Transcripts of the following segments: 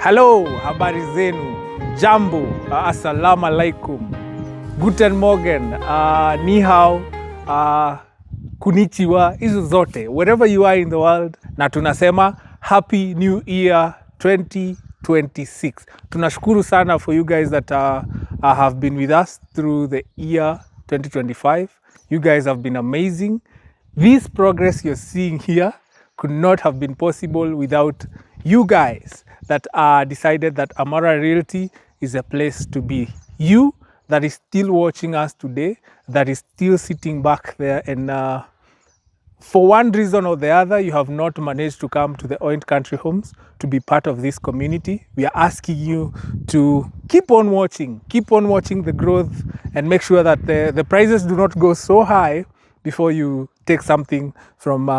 Hello, habari zenu, jambo, assalamu alaikum, guten morgen, ni hao, konnichiwa, hizo zote, wherever you are in the world, na tunasema Happy New Year 2026. Tunashukuru sana for you guys that have been with us through the year 2025. You guys have been amazing. This progress you're seeing here could not have been possible without you guys that decided that Amara Realty is a place to be. You that is still watching us today, that is still sitting back there and for one reason or the other, you have not managed to come to the Oint Country Homes to be part of this community. We are asking you to keep on watching the growth and make sure that the prices do not go so high before you take something from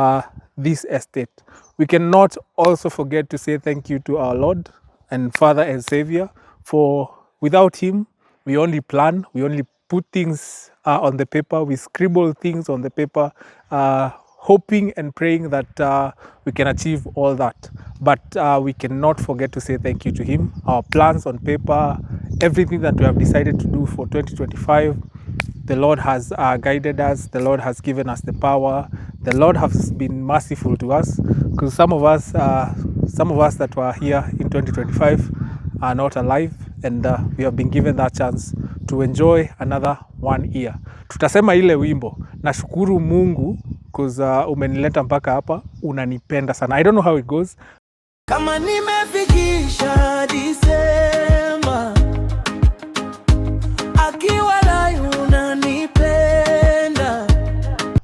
this estate. We cannot also forget to say thank you to our Lord and Father and Savior, for without Him, we only plan, we only put things on the paper, we scribble things on the paper, hoping and praying that we can achieve all that. But we cannot forget to say thank you to Him. Our plans on paper, everything that we have decided to do for 2025, the Lord has guided us. The Lord has given us the power. The Lord has been merciful to us, because some of us that were here in 2025 are not alive, and we have been given that chance to enjoy another 1 year. Tutasema ile wimbo, nashukuru Mungu because umenileta mpaka hapa, unanipenda sana. I don't know how it goes. Kama nimefikisha Disemba, akiwa lai unanipenda.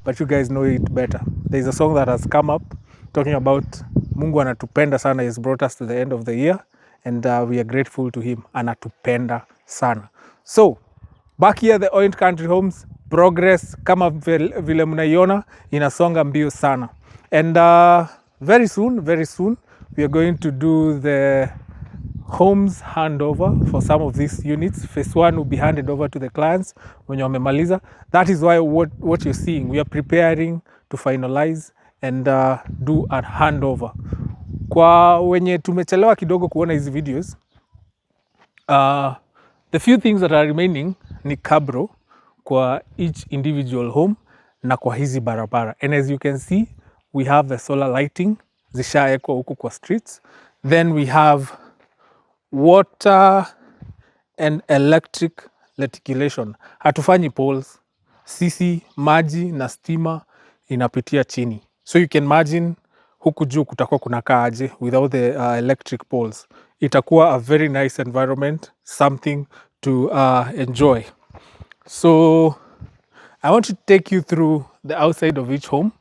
But you guys know it better. There's a song that has come up talking about Mungu anatupenda sana. He's brought us to the end of the year and we are grateful to him. Anatupenda sana. So, back here the Oint Country Homes, progress kama vile mnaiona inasonga mbio sana. And very soon, we are going to do the homes handover for some of these units. Phase 1 will be handed over to the clients when you're wamemaliza. That is why what you're seeing, we are preparing to finalize and do a handover. Kwa wenye tumechelewa kidogo kuona hizi videos, the few things that are remaining ni kabro kwa each individual home na kwa hizi barabara. And as you can see, we have the solar lighting zishaekwa huku kwa streets. Then we have water and electric reticulation. Hatufanyi poles. Sisi maji na stima inapitia chini. So you can imagine huku juu kutakuwa kunakaa aje without the electric poles. Itakuwa a very nice environment, something to enjoy. So I want to take you through the outside of each home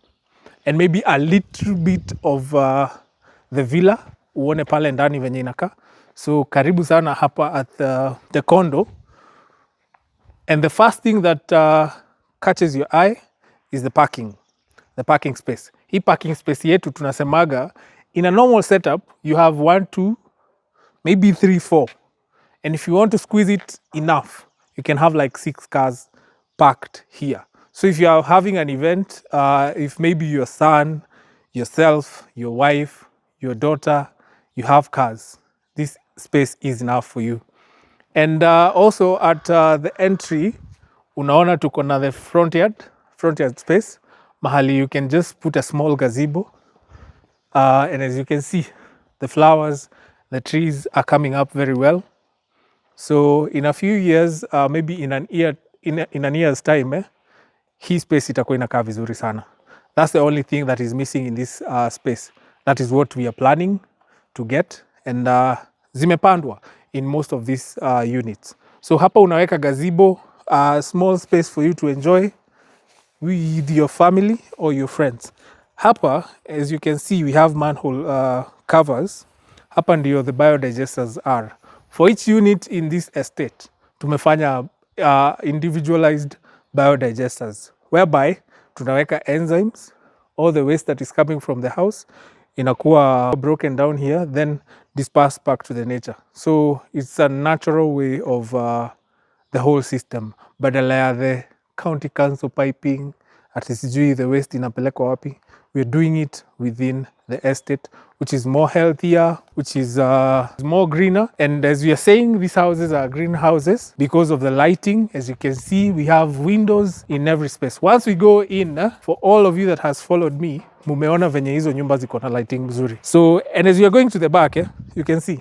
and maybe a little bit of the villa, uone pale ndani venye inakaa. So karibu sana hapa at the condo. And the first thing that catches your eye is the parking space. Hii parking space yetu tunasemaga, in a normal setup, you have 1, 2, maybe 3, 4. And if you want to squeeze it enough, you can have like 6 cars parked here. So if you are having an event, if maybe your son, yourself, your wife, your daughter, you have cars, this space is enough for you. And also at the entry, unaona tuko na the front yard space, mahali you can just put a small gazebo. And as you can see, the flowers, the trees are coming up very well. So in a few years, maybe in an year's time, hii space itakuwa inakaa vizuri sana. That's the only thing that is missing in this space. That is what we are planning to get, and zimepandwa in most of these units. So hapa unaweka gazebo, small space for you to enjoy with your family or your friends. Hapa, as you can see, we have manhole covers. Hapa ndio the biodigesters are. For each unit in this estate, tumefanya individualized biodigesters, whereby tunaweka enzymes, all the waste that is coming from the house inakuwa broken down here, then dispersed back to the nature. So it's a natural way of the whole system. Badala ya the county council piping, ati sijui the waste inapelekwa wapi, we're doing it within the estate which is more healthier, which is more greener. And as we are saying, these houses are greenhouses because of the lighting. As you can see, we have windows in every space. Once we go in, for all of you that has followed me, mumeona venye hizo nyumba ziko na lighting mzuri. So, and as you are going to the back, you can see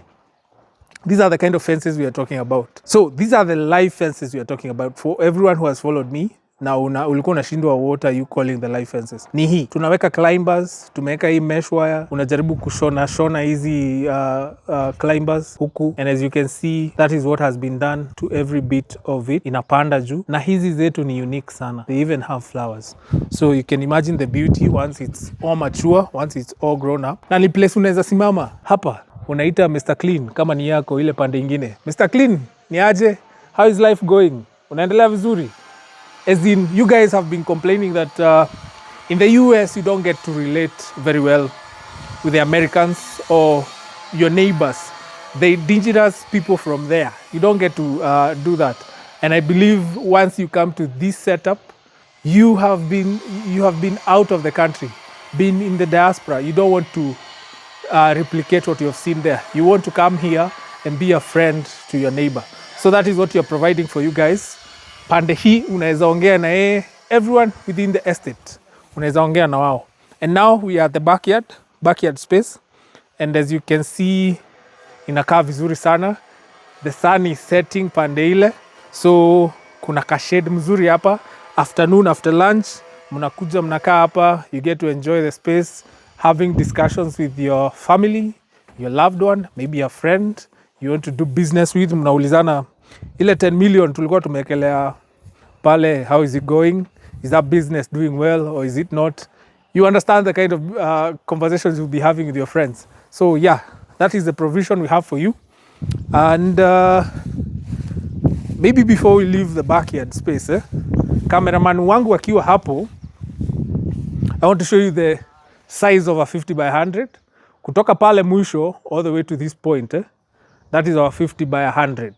these are the kind of fences we are talking about. So these are the live fences we are talking about. For everyone who has followed me, na ulikuwa unashindwa what are you calling the live fences, ni hii tunaweka climbers, tumeweka hii mesh wire, unajaribu kushona hizi climbers huku, and as you can see that is what has been done to every bit of it. Inapanda juu, na hizi zetu ni unique sana, they even have flowers, so you can imagine the beauty once it's all mature, once it's all grown up. Na ni place unaweza simama hapa unaita Mr. Clean kama ni yako ile pande ingine. Mr. Clean, ni aje? How is life going? Unaendelea vizuri? As in, you guys have been complaining that in the US you don't get to relate very well with the Americans or your neighbors. The indigenous people from there. You don't get to do that. And I believe once you come to this setup, you have been out of the country, been in the diaspora. You don't want to replicate what you have seen there. You want to come here and be a friend to your neighbor. So that is what you're providing for you guys. Pande hii unaweza ongea na everyone within the estate. Unaweza ongea na wao. And now we are at the backyard space. And as you can see, inakaa vizuri sana. The sun is setting pande ile. So kuna ka shade mzuri hapa. Afternoon, after lunch, mnakuja mnakaa hapa. You get to enjoy the space, having discussions with your family, your loved one, maybe a friend you want to do business with. Mnaulizana ile 10 million tulikuwa tumekelea pale, how is it going? Is that business doing well or is it not? You understand the kind of conversations you'll be having with your friends. So yeah, that is the provision we have for you. And maybe before we leave the backyard space, cameraman wangu akiwa hapo, I want to show you the size of a 50 by 100. Kutoka pale mwisho all the way to this point, that is our 50 by 100.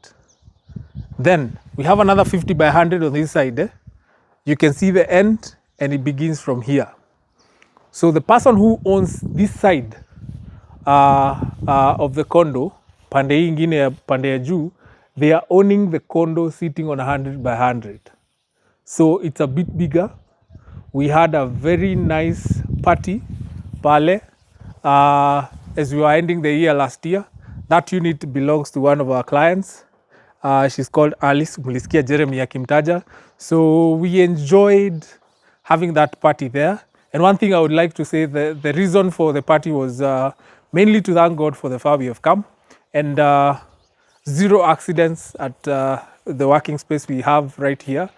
Then we have another 50 by 100 on this side. You can see the end and it begins from here. So the person who owns this side of the condo, pande hii ingine ya pande ya juu, they are owning the condo sitting on 100 by 100. So it's a bit bigger. We had a very nice party pale as we were ending the year last year. That unit belongs to one of our clients. She's called Alice. Mulisikia Jeremy akimtaja. So we enjoyed having that party there. And one thing I would like to say, the reason for the party was mainly to thank God for the far we have come. And 0 accidents at the working space we have right here.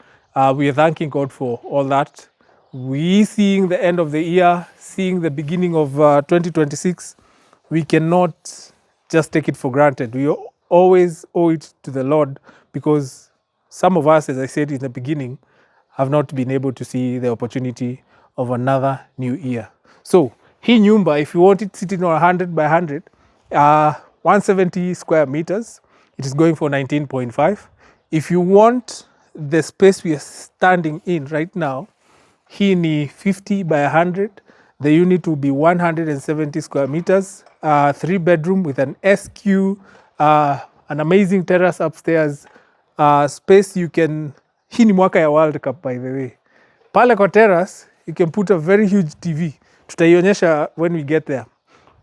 We are thanking God for all that. We seeing the end of the year, seeing the beginning of 2026, we cannot just take it for granted. We always owe it to the Lord, because some of us, as I said in the beginning, have not been able to see the opportunity of another new year. So hii nyumba, if you want it sitting on 100 by 100, 170 square meters, it is going for 19.5. If you want the space we are standing in right now, hii ni 50 by 100. The unit will be 170 square meters, 3 bedroom with an SQ, an amazing terrace upstairs, space you can, hii ni mwaka ya World Cup by the way. Pale kwa terrace, you can put a very huge TV. Tutaionyesha when we get there.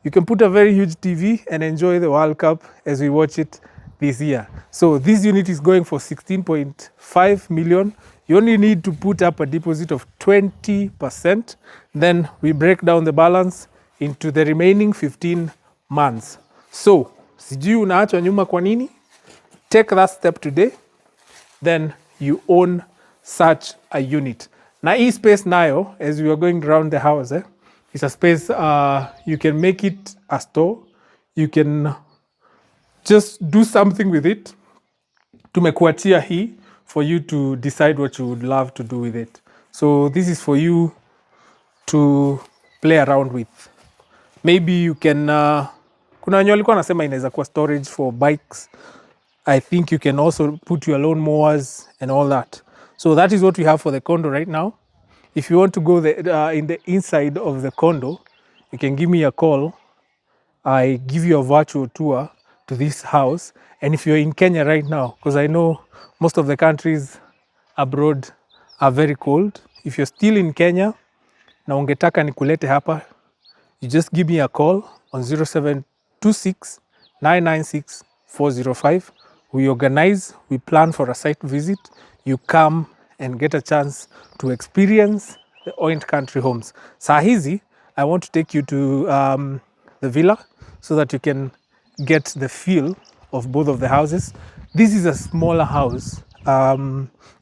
You can put a very huge TV and enjoy the World Cup as we watch it this year. So this unit is going for 16.5 million. You only need to put up a deposit of 20%. Then we break down the balance into the remaining 15 months. So, sijui unaachwa nyuma kwa nini? Take that step today, then you own such a unit. Na hii space nayo, as we are going around the house, it's a space you can make it a store. You can just do something with it. Tumekuachia hii for you to decide what you would love to do with it. So this is for you to play around with. Maybe you can, kuna wenye walikuwa nasema inaweza kuwa storage for bikes. I think you can also put your lawn mowers and all that. So that is what we have for the condo right now. If you want to go in the inside of the condo, you can give me a call I give you a virtual tour to this house. And if you're in Kenya right now, because I know most of the countries abroad are very cold, if you're still in Kenya na ungetaka nikulete hapa, you just give me a call on 0726 996 405. We organize, we plan for a site visit. You come and get a chance to experience the Oint Country Homes. Saa hizi, I want to take you to the villa so that you can get the feel of both of the houses. This is a smaller house.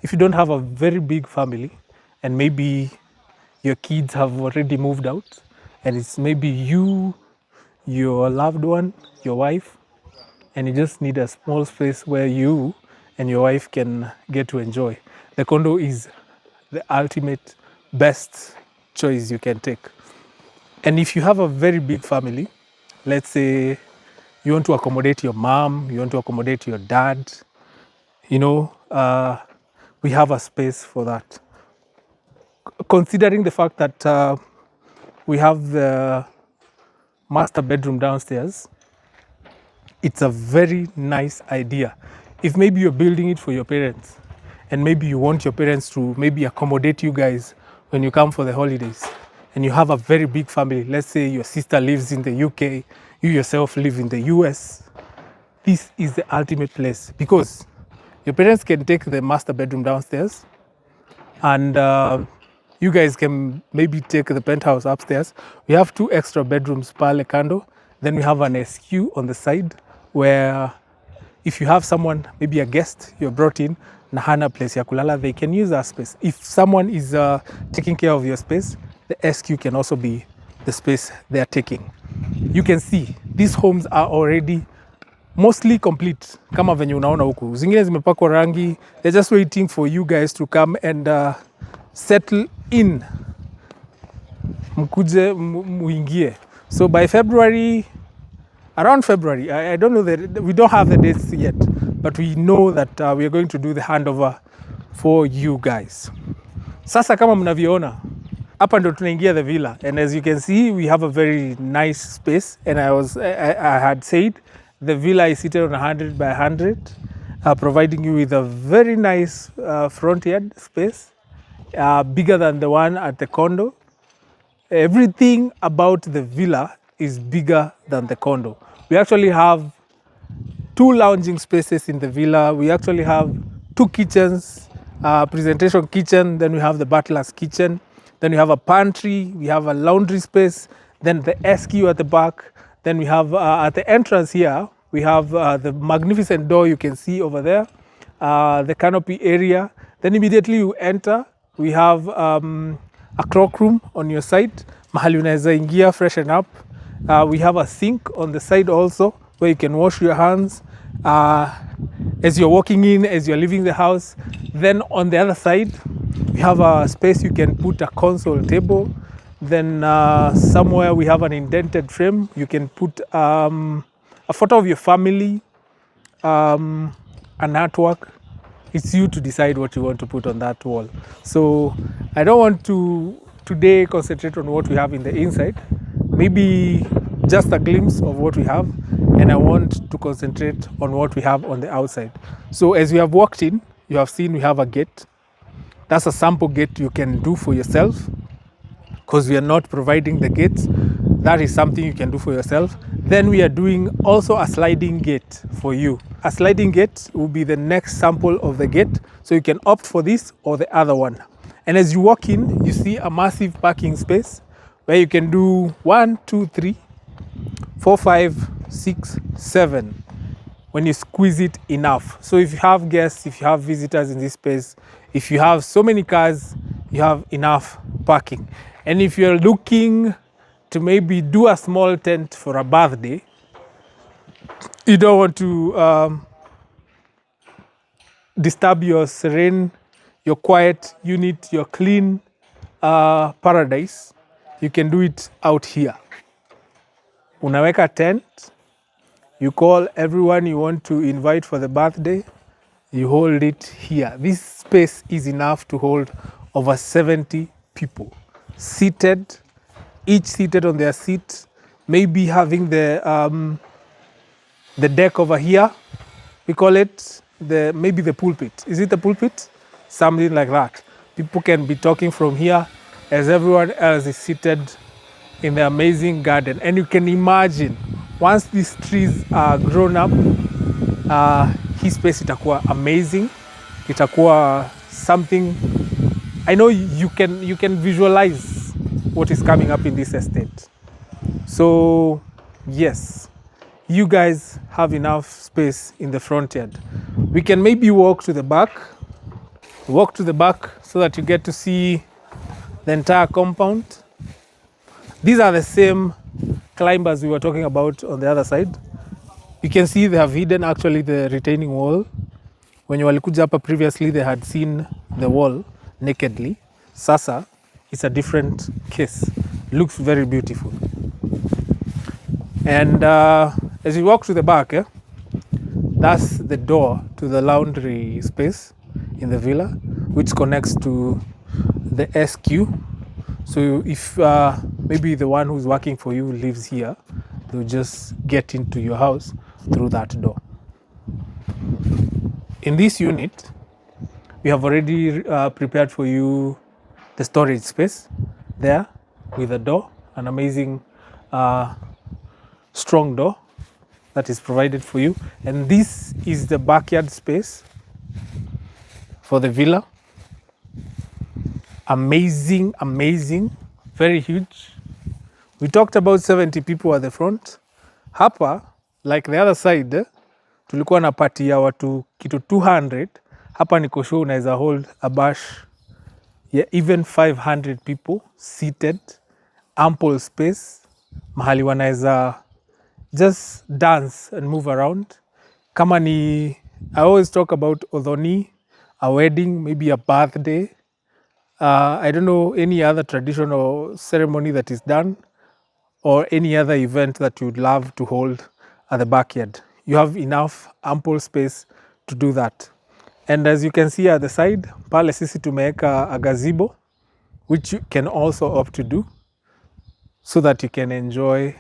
If you don't have a very big family and maybe your kids have already moved out and it's maybe you, your loved one, your wife, and you just need a small space where you and your wife can get to enjoy. The condo is the ultimate best choice you can take. And if you have a very big family, let's say you want to accommodate your mom, you want to accommodate your dad, you know, we have a space for that. Considering the fact that we have the master bedroom downstairs, it's a very nice idea. If maybe you're building it for your parents and maybe you want your parents to maybe accommodate you guys when you come for the holidays and you have a very big family, let's say your sister lives in the UK, you yourself live in the US, this is the ultimate place because your parents can take the master bedroom downstairs and you guys can maybe take the penthouse upstairs. We have 2 extra bedrooms pale kando. Then we have an SQ on the side where if you have someone, maybe a guest you're brought in, na hana place ya kulala, they can use our space. If someone is taking care of your space, the SQ can also be the space they are taking. You can see these homes are already mostly complete kama venye unaona huku. Zingine zimepakwa rangi. They're just waiting for you guys to come and settle in. Mkuje muingie. So by February, around February, I don't know we don't have the dates yet, but we know that we are going to do the handover for you guys. Sasa kama mnavyoona, hapa ndo tunaingia the villa, and as you can see, we have a very nice space. And I had said the villa is seated on 100 by 100, providing you with a very nice front yard space, bigger than the one at the condo. Everything about the villa is bigger than the condo. We actually have 2 lounging spaces in the villa. We actually have 2 kitchens, presentation kitchen, then we have the butler's kitchen, then we have a pantry, we have a laundry space, then the SQ at the back, then we have at the entrance here, we have the magnificent door you can see over there, the canopy area. Then immediately you enter, we have a cloak room on your side, mahali unaweza ingia freshen up. We have a sink on the side also where you can wash your hands as you're walking in, as you're leaving the house. Then on the other side, we have a space you can put a console table. Then somewhere we have an indented frame. You can put a photo of your family, an artwork. It's you to decide what you want to put on that wall. So I don't want to today concentrate on what we have in the inside, maybe just a glimpse of what we have, and I want to concentrate on what we have on the outside. So as we have walked in, you have seen we have a gate. That's a sample gate you can do for yourself because we are not providing the gates. That is something you can do for yourself. Then we are doing also a sliding gate for you. A sliding gate will be the next sample of the gate. So you can opt for this or the other one. And as you walk in, you see a massive parking space where you can do 1, 2, 3, 4, 5, 6, 7 when you squeeze it enough. So if you have guests, if you have visitors in this space, if you have so many cars, you have enough parking. And if you're looking to maybe do a small tent for a birthday, you don't want to disturb your serene, your quiet unit, your clean paradise, you can do it out here. Unaweka tent, you call everyone you want to invite for the birthday, you hold it here. This space is enough to hold over 70 people seated, each seated on their seat. maybe having the deck over here. We call it maybe the pulpit. Is it the pulpit? Something like that. People can be talking from here as everyone else is seated in the amazing garden. And you can imagine, once these trees are grown up, hii space itakuwa amazing. Itakuwa something, I know you can visualize what is coming up in this estate. So yes, you guys have enough space in the front yard. We can maybe walk to the back so that you get to see the entire compound. These are the same climbers we were talking about on the other side. You can see they have hidden actually the retaining wall. When you walikuja hapa previously, they had seen the wall nakedly. Sasa, it's a different case. Looks very beautiful. And as you walk to the back, that's the door to the laundry space in the villa, which connects to the SQ. So if maybe the one who's working for you lives here, they'll just get into your house through that door. In this unit, we have already prepared for you the storage space there with a door, an amazing strong door that is provided for you. And this is the backyard space for the villa. Amazing, very huge. We talked about 70 people at the front. Hapa, like the other side, tulikuwa na party ya watu kitu 200. Hapa niko sure unaweza hold a bash, yeah, even 500 people seated, ample space, mahali wanaweza just dance and move around. Kama ni, I always talk about odhoni, a wedding, maybe a birthday. I don't know any other tradition or ceremony that is done, or any other event that you'd love to hold at the backyard. You have enough ample space to do that. And as you can see at the side, pale sisi tumeweka a gazebo, which you can also opt to do, so that you can enjoy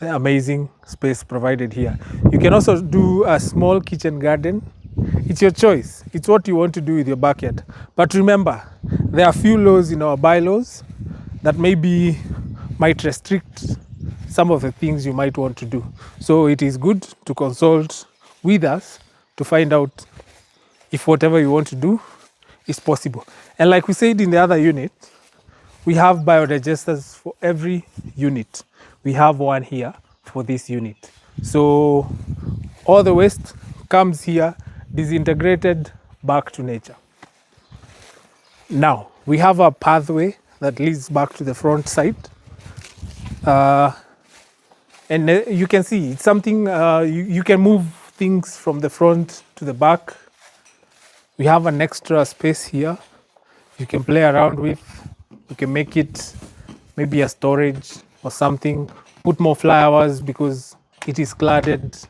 the amazing space provided here. You can also do a small kitchen garden. It's your choice. It's what you want to do with your backyard. But remember, there are a few laws in our bylaws that maybe might restrict some of the things you might want to do. So it is good to consult with us to find out if whatever you want to do is possible. And like we said in the other unit, we have biodigesters for every unit. We have one here for this unit. So all the waste comes here, disintegrated back to nature. Now, we have a pathway that leads back to the front side. And you can see it's something, you can move things from the front to the back. We have an extra space here you can play around with. You can make it maybe a storage or something. Put more flowers because it is cladded.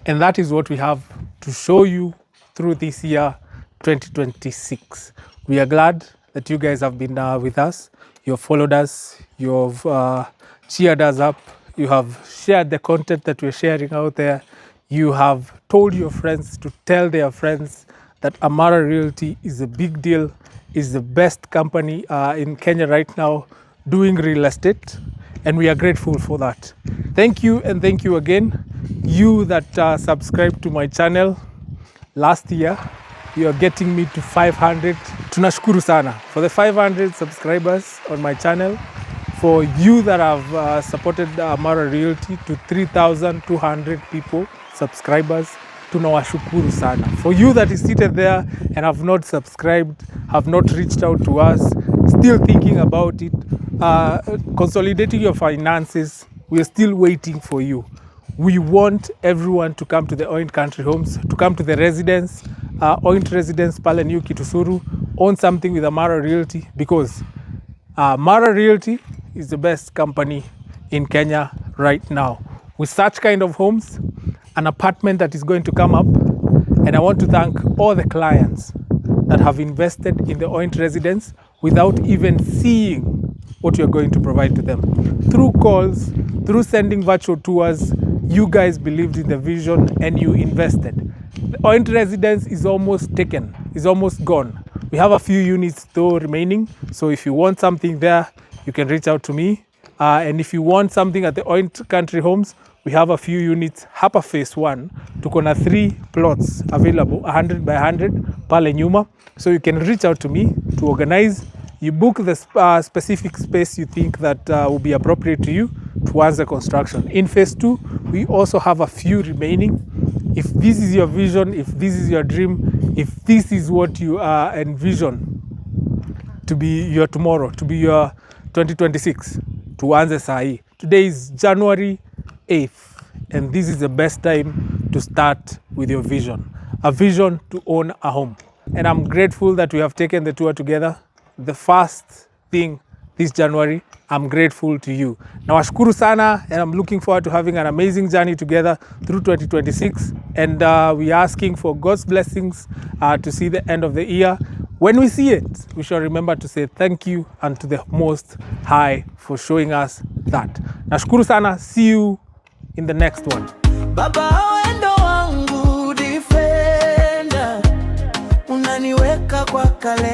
And that is what we have to show you through this year 2026. We are glad that you guys have been with us. You have followed us. You have cheered us up. You have shared the content that we're sharing out there. You have told your friends to tell their friends that Amara Realty is a big deal, is the best company in Kenya right now doing real estate. And we are grateful for that. Thank you, and thank you again. You that subscribed to my channel last year, you are getting me to 500. Tunashukuru sana for the 500 subscribers on my channel. For you that have supported Amara Realty to 3,200 people, subscribers, tunawashukuru sana. For you that is seated there and have not subscribed, have not reached out to us, still thinking about it, consolidating your finances, we are still waiting for you. We want everyone to come to the Oint Country Homes, to come to the residence, Oint Residence pale New Kitusuru, own something with Amara Realty, because Amara Realty is the best company in Kenya right now. With such kind of homes, an apartment that is going to come up, and I want to thank all the clients that have invested in the Oint Residence. without even seeing what you're going to provide to them. Through calls, through sending virtual tours, you guys believed in the vision and you invested. The Oint residence is almost taken, is almost gone. We have a few units though remaining, so if you want something there, you can reach out to me. And if you want something at the Oint Country Homes, we have a few units hapa phase 1. Tuko na 3 plots available, 100 by 100 pale nyuma. So you can reach out to me to organize. You book the specific space you think that will be appropriate to you towards the construction. In phase 2, we also have a few remaining. If this is your vision, if this is your dream, if this is what you envision to be your tomorrow, to be your 2026, tuanze sahi. Today is January 8th, and this is the best time to start with your vision. A vision to own a home. And I'm grateful that we have taken the tour together. The first thing this January, I'm grateful to you. Nawashukuru sana, and I'm looking forward to having an amazing journey together through 2026. And we're asking for God's blessings to see the end of the year. When we see it, we shall remember to say thank you unto the Most High for showing us that. Nashukuru sana. See you in the next one. Baba wendo wangu defender, unaniweka kwa kale